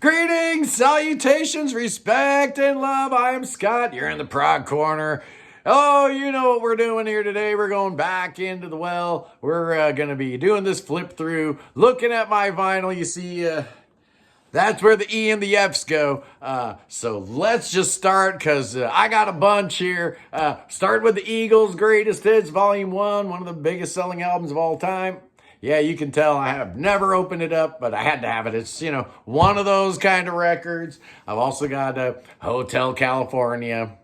Greetings, salutations, respect, and love. I am Scott. You're in the prog corner. Oh, you know what we're doing here today. We're going back into the well. We're going to be doing this flip through, looking at my vinyl. You see, that's where the E and the F's go. So let's just start because I got a bunch here. Start with the Eagles' Greatest Hits, Volume 1, one of the biggest selling albums of all time. Yeah, you can tell I have never opened it up, but I had to have it. It's, one of those kind of records. I've also got Hotel California.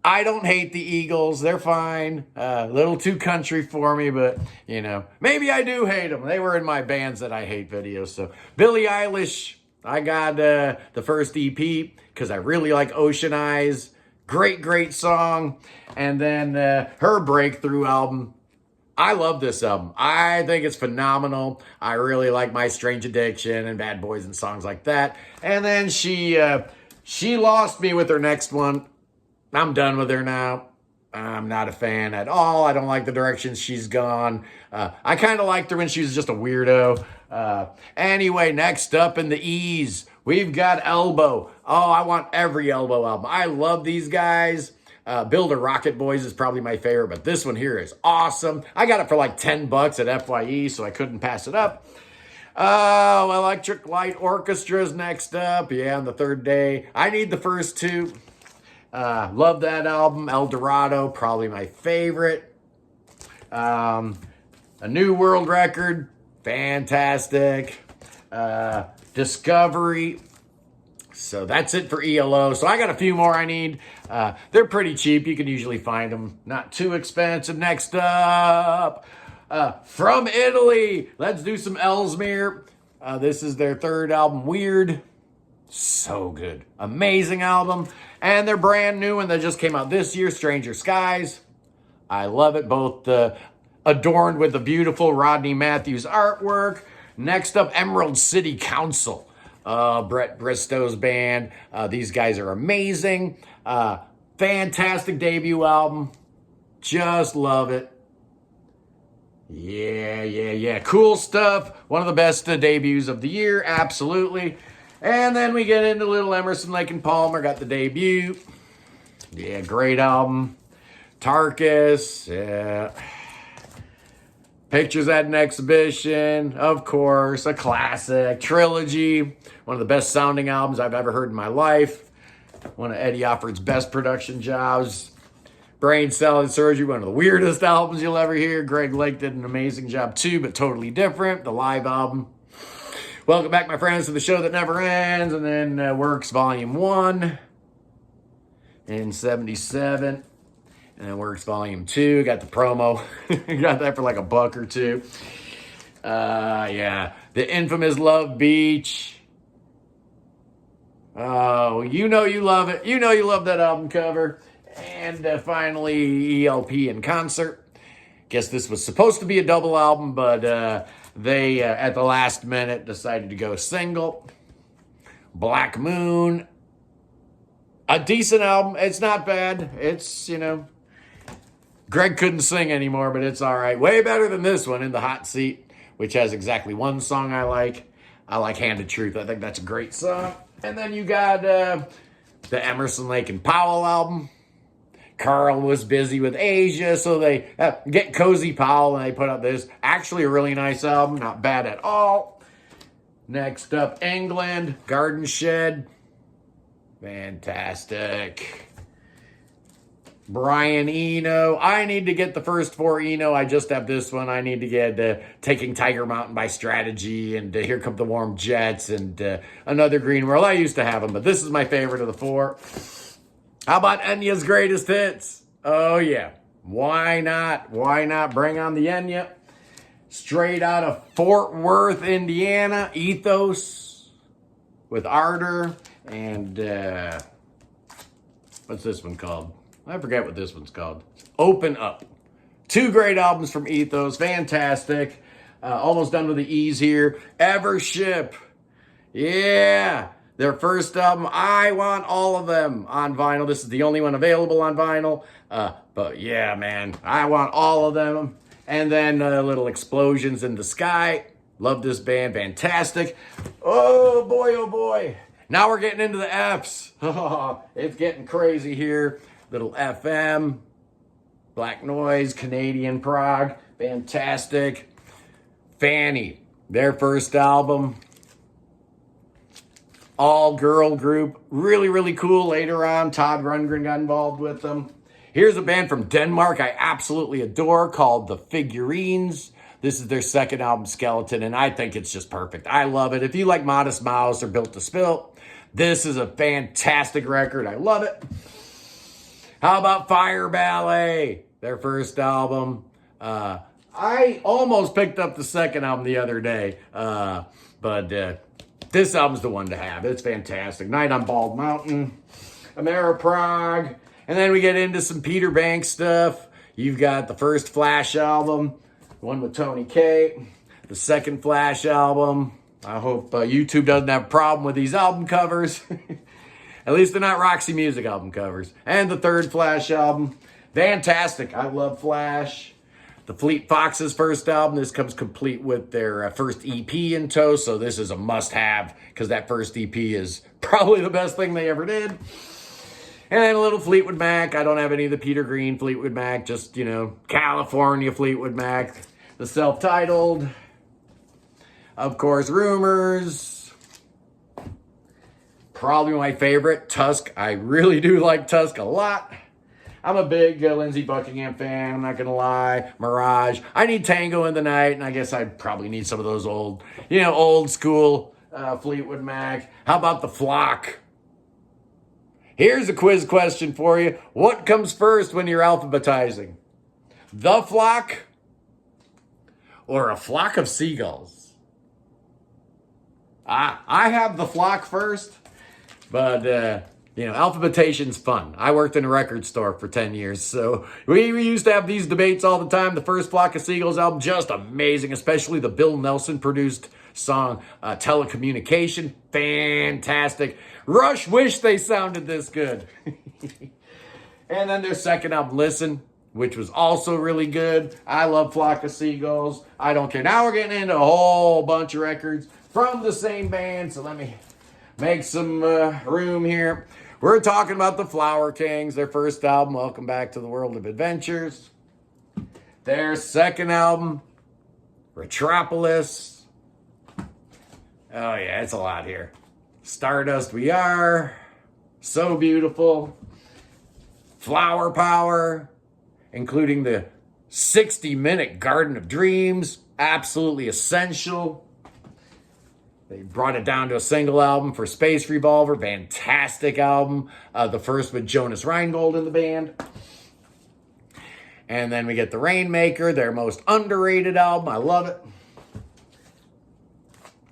I don't hate the Eagles. They're fine. A little too country for me, but, maybe I do hate them. They were in my bands that I hate videos. So Billie Eilish, I got the first EP because I really like Ocean Eyes. Great, great song. And then her breakthrough album. I love this album. I think it's phenomenal. I really like My Strange Addiction and Bad Boys and songs like that. And then she lost me with her next one. I'm done with her now. I'm not a fan at all. I don't like the direction she's gone. I kind of liked her when she was just a weirdo. Anyway, next up in the E's, we've got Elbow. Oh, I want every Elbow album. I love these guys. Build a Rocket Boys is probably my favorite, but this one here is awesome. I got it for like $10 at FYE, so I couldn't pass it up. Oh, Electric Light Orchestra's next up. Yeah, on the third day. I need the first two. Love that album. El Dorado, probably my favorite. A New World Record, fantastic. Discovery. So that's it for ELO. So I got a few more I need. They're pretty cheap. You can usually find them. Not too expensive. Next up, from Italy, let's do some Ellesmere. This is their third album, Weird. So good. Amazing album. And their brand new one that just came out this year, Stranger Skies. I love it. Both adorned with the beautiful Rodney Matthews artwork. Next up, Emerald City Council. Brett Bristow's band. These guys are amazing. Fantastic debut album. Just love it. Yeah. Cool stuff. One of the best debuts of the year. Absolutely. And then we get into little Emerson, Lake and Palmer. Got the debut. Yeah, great album. Tarkus. Yeah. Pictures at an Exhibition, of course, a classic. Trilogy, one of the best sounding albums I've ever heard in my life. One of Eddie Offord's best production jobs. Brain Salad Surgery, one of the weirdest albums you'll ever hear. Greg Lake did an amazing job too, but totally different. The live album. Welcome back, my friends, to the show that never ends. And then Works Volume 1 in 77. And then Works Volume 2. Got the promo. Got that for like $1 or $2. Yeah. The infamous Love Beach. Oh, you know you love it. You know you love that album cover. And finally, ELP in concert. Guess this was supposed to be a double album, but they, at the last minute, decided to go single. Black Moon. A decent album. It's not bad. It's, Greg couldn't sing anymore, but it's all right. Way better than this one, In the Hot Seat, which has exactly one song I like. I like Handed Truth. I think that's a great song. And then you got the Emerson, Lake and Powell album. Carl was busy with Asia, so they get Cozy Powell, and they put out this. Actually a really nice album. Not bad at all. Next up, England, Garden Shed. Fantastic. Brian Eno. I need to get the first 4 Eno. I just have this one. I need to get Taking Tiger Mountain by Strategy and Here Come the Warm Jets and Another Green World. I used to have them, but this is my favorite of the 4. How about Enya's Greatest Hits? Oh, yeah. Why not? Why not bring on the Enya? Straight out of Fort Worth, Indiana. Ethos with Ardor and what's this one called? I forget what this one's called. Open Up. 2 great albums from Ethos. Fantastic. Almost done with the E's here. Evership. Yeah. Their first album. I want all of them on vinyl. This is the only one available on vinyl. But yeah, man. I want all of them. And then Little Explosions in the Sky. Love this band. Fantastic. Oh boy, oh boy. Now we're getting into the F's. It's getting crazy here. Little FM, Black Noise, Canadian prog. Fantastic. Fanny, their first album. All girl group. Really, really cool. Later on, Todd Rundgren got involved with them. Here's a band from Denmark I absolutely adore called The Figurines. This is their second album, Skeleton, and I think it's just perfect. I love it. If you like Modest Mouse or Built to Spill, this is a fantastic record. I love it. How about Fire Ballet, their first album? I almost picked up the second album the other day, but this album's the one to have. It's fantastic. Night on Bald Mountain, Ameriprog, and then we get into some Peter Banks stuff. You've got the first Flash album, the one with Tony Kaye, the second Flash album. I hope YouTube doesn't have a problem with these album covers. At least they're not Roxy Music album covers. And the third Flash album. Fantastic. I love Flash. The Fleet Foxes' first album. This comes complete with their first EP in tow. So this is a must-have because that first EP is probably the best thing they ever did. And then a little Fleetwood Mac. I don't have any of the Peter Green Fleetwood Mac. Just, California Fleetwood Mac. The self-titled. Of course, Rumors. Probably my favorite, Tusk. I really do like Tusk a lot. I'm a big Lindsey Buckingham fan, I'm not going to lie. Mirage. I need Tango in the Night, and I guess I probably need some of those old school Fleetwood Mac. How about The Flock? Here's a quiz question for you. What comes first when you're alphabetizing? The Flock or a flock of seagulls? I have The Flock first, but, alphabetation's fun. I worked in a record store for 10 years, so we used to have these debates all the time. The first Flock of Seagulls album, just amazing, especially the Bill Nelson produced song, Telecommunication. Fantastic. Rush wish they sounded this good. And then their second album, Listen, which was also really good. I love Flock of Seagulls. I don't care. Now we're getting into a whole bunch of records from the same band, so let me make some room here. We're talking about the Flower Kings, their first album, Welcome Back to the World of Adventures. Their second album, Retropolis. Oh yeah, it's a lot here. Stardust We Are, So Beautiful, Flower Power, including the 60-minute Garden of Dreams, absolutely essential. They brought it down to a single album for Space Revolver. Fantastic album. The first with Jonas Reingold in the band. And then we get The Rainmaker, their most underrated album. I love it.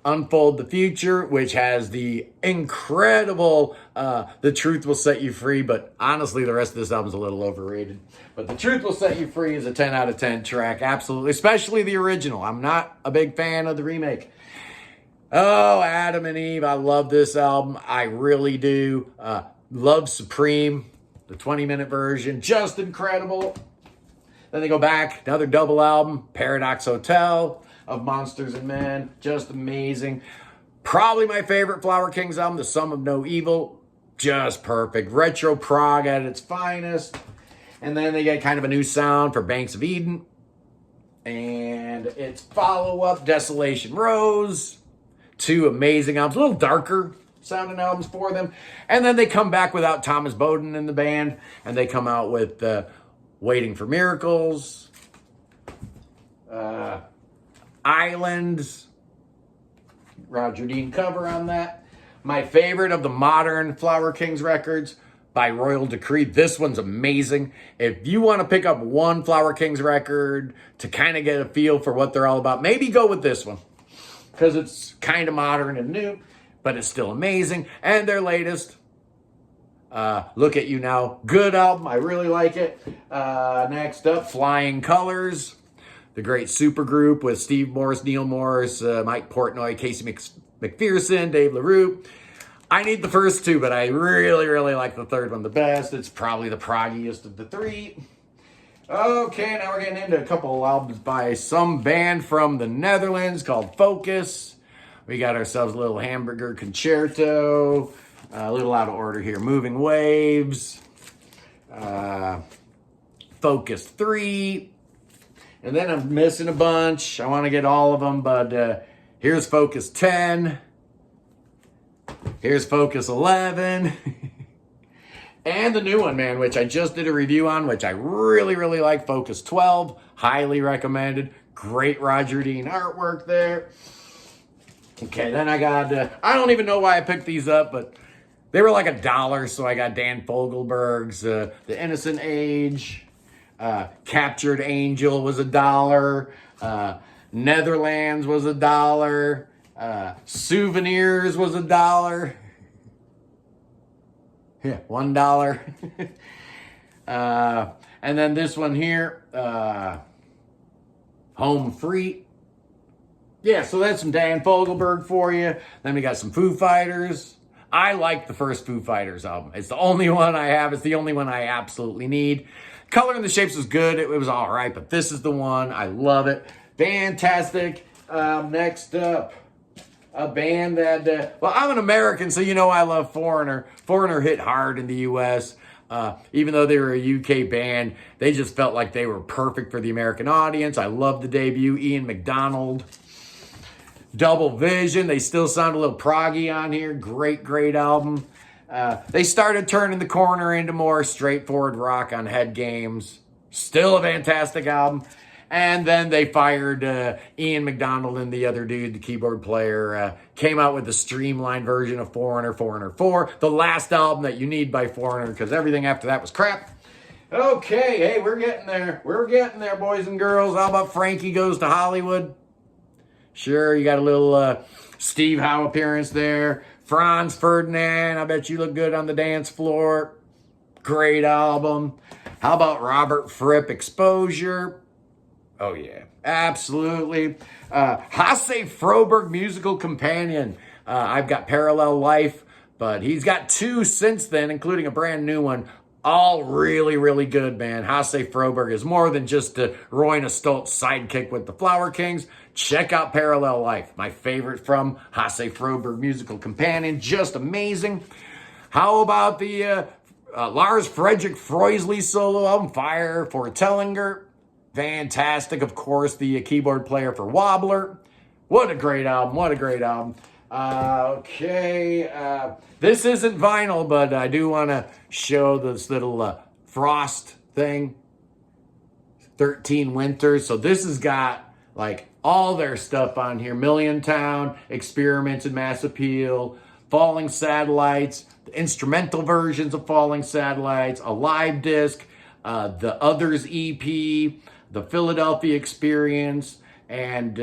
Unfold the Future, which has the incredible The Truth Will Set You Free. But honestly, the rest of this album's a little overrated. But The Truth Will Set You Free is a 10 out of 10 track. Absolutely. Especially the original. I'm not a big fan of the remake. Oh, Adam and Eve. I love this album. I really do. Love Supreme, the 20-minute version. Just incredible. Then they go back. Another double album, Paradox Hotel of Monsters and Men. Just amazing. Probably my favorite Flower Kings album, The Sum of No Evil. Just perfect. Retro prog at its finest. And then they get kind of a new sound for Banks of Eden. And its follow-up, Desolation Rose. Two amazing albums, a little darker sounding albums for them. And then they come back without Thomas Bowden in the band, and they come out with Waiting for Miracles, Islands, Roger Dean cover on that. My favorite of the modern Flower Kings records, By Royal Decree. This one's amazing. If you want to pick up one Flower Kings record to kind of get a feel for what they're all about, maybe go with this one. Because it's kind of modern and new, but it's still amazing. And their latest, Look at You Now. Good album. I really like it. Next up, Flying Colors. The great supergroup with Steve Morse, Neil Morse, Mike Portnoy, Casey McPherson, Dave LaRue. I need the first two, but I really, really like the third one the best. It's probably the proggiest of the three. Okay, now we're getting into a couple of albums by some band from the Netherlands called Focus. We got ourselves a little Hamburger Concerto, a little out of order here, Moving Waves, Focus 3, and then I'm missing a bunch. I want to get all of them, but here's Focus 10, here's Focus 11, and the new one, man, which I just did a review on, which I really, really like, Focus 12. Highly recommended. Great Roger Dean artwork there. Okay, then I got, I don't even know why I picked these up, but they were like $1, so I got Dan Fogelberg's The Innocent Age. Captured Angel was $1. Netherlands was $1. Souvenirs was $1. Yeah, $1. And then this one here, Home Free. Yeah, so that's some Dan Fogelberg for you. Then we got some Foo Fighters. I like the first Foo Fighters album. It's the only one I have. It's the only one I absolutely need. Color and the Shapes was good. It was all right, but this is the one. I love it. Fantastic. Next up, a band that, well, I'm an American, so you know I love Foreigner. Foreigner hit hard in the U.S. Even though they were a UK band, they just felt like they were perfect for the American audience. I love the debut, Ian McDonald. Double Vision, they still sound a little proggy on here. Great, great album. They started turning the corner into more straightforward rock on Head Games. Still a fantastic album. And then they fired Ian McDonald and the other dude, the keyboard player, came out with the streamlined version of Foreigner, Foreigner 4, the last album that you need by Foreigner, because everything after that was crap. Okay, hey, we're getting there. We're getting there, boys and girls. How about Frankie Goes to Hollywood? Sure, you got a little Steve Howe appearance there. Franz Ferdinand, I bet you look good on the dance floor. Great album. How about Robert Fripp, Exposure? Oh, yeah, absolutely. Hasse Froberg, Musical Companion. I've got Parallel Life, but he's got 2 since then, including a brand new one. All really, really good, man. Hasse Froberg is more than just a Royna Stoltz sidekick with the Flower Kings. Check out Parallel Life, my favorite from Hasse Froberg, Musical Companion. Just amazing. How about the Lars Fredrik Freusley solo album, Fire for Tellinger? Fantastic. Of course, the keyboard player for Wobbler. What a great album. What a great album. Okay. This isn't vinyl, but I do want to show this little Frost thing. 13 Winters. So this has got like all their stuff on here. Million Town, Experiments in Mass Appeal, Falling Satellites, the instrumental versions of Falling Satellites, a live disc, the Others EP, the Philadelphia Experience, and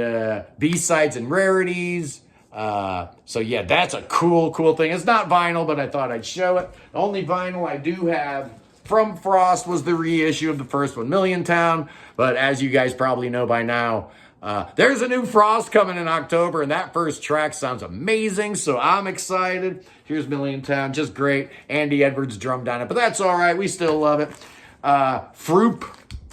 B-Sides and Rarities. So yeah, that's a cool thing. It's not vinyl, but I thought I'd show it. The only vinyl I do have from Frost was the reissue of the first one, Million Town. But as you guys probably know by now, there's a new Frost coming in October, and that first track sounds amazing, so I'm excited. Here's Million Town, just great. Andy Edwards drummed on it, but that's all right. We still love it. Frip,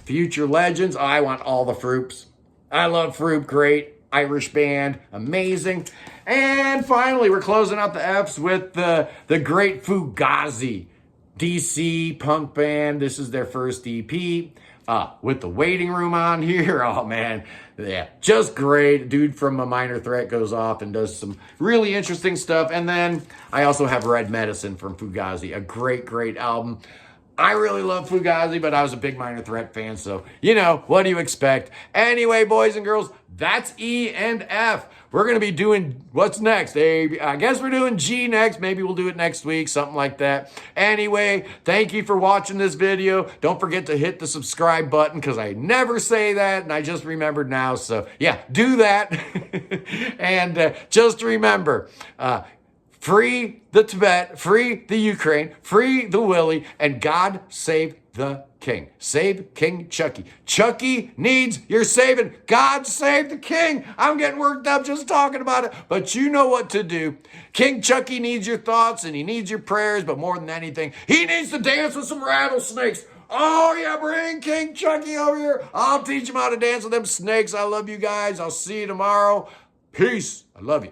Future Legends. Oh, I want all the Frips. I love Frip, great. Irish band, amazing. And finally, we're closing out the Fs with the great Fugazi, DC punk band. This is their first EP. With the Waiting Room on here. Oh man, yeah, just great. Dude from A Minor Threat goes off and does some really interesting stuff. And then I also have Red Medicine from Fugazi, a great album. I really love Fugazi, but I was a big Minor Threat fan, so, you know, what do you expect? Anyway, boys and girls, that's E and F. We're going to be doing, what's next? I guess we're doing G next. Maybe we'll do it next week, something like that. Anyway, thank you for watching this video. Don't forget to hit the subscribe button, because I never say that, and I just remembered now. So, yeah, do that. And just remember, free the Tibet, free the Ukraine, free the Willie, and God save the King. Save King Chucky. Chucky needs your saving. God save the King. I'm getting worked up just talking about it, but you know what to do. King Chucky needs your thoughts, and he needs your prayers, but more than anything, he needs to dance with some rattlesnakes. Oh, yeah, bring King Chucky over here. I'll teach him how to dance with them snakes. I love you guys. I'll see you tomorrow. Peace. I love you.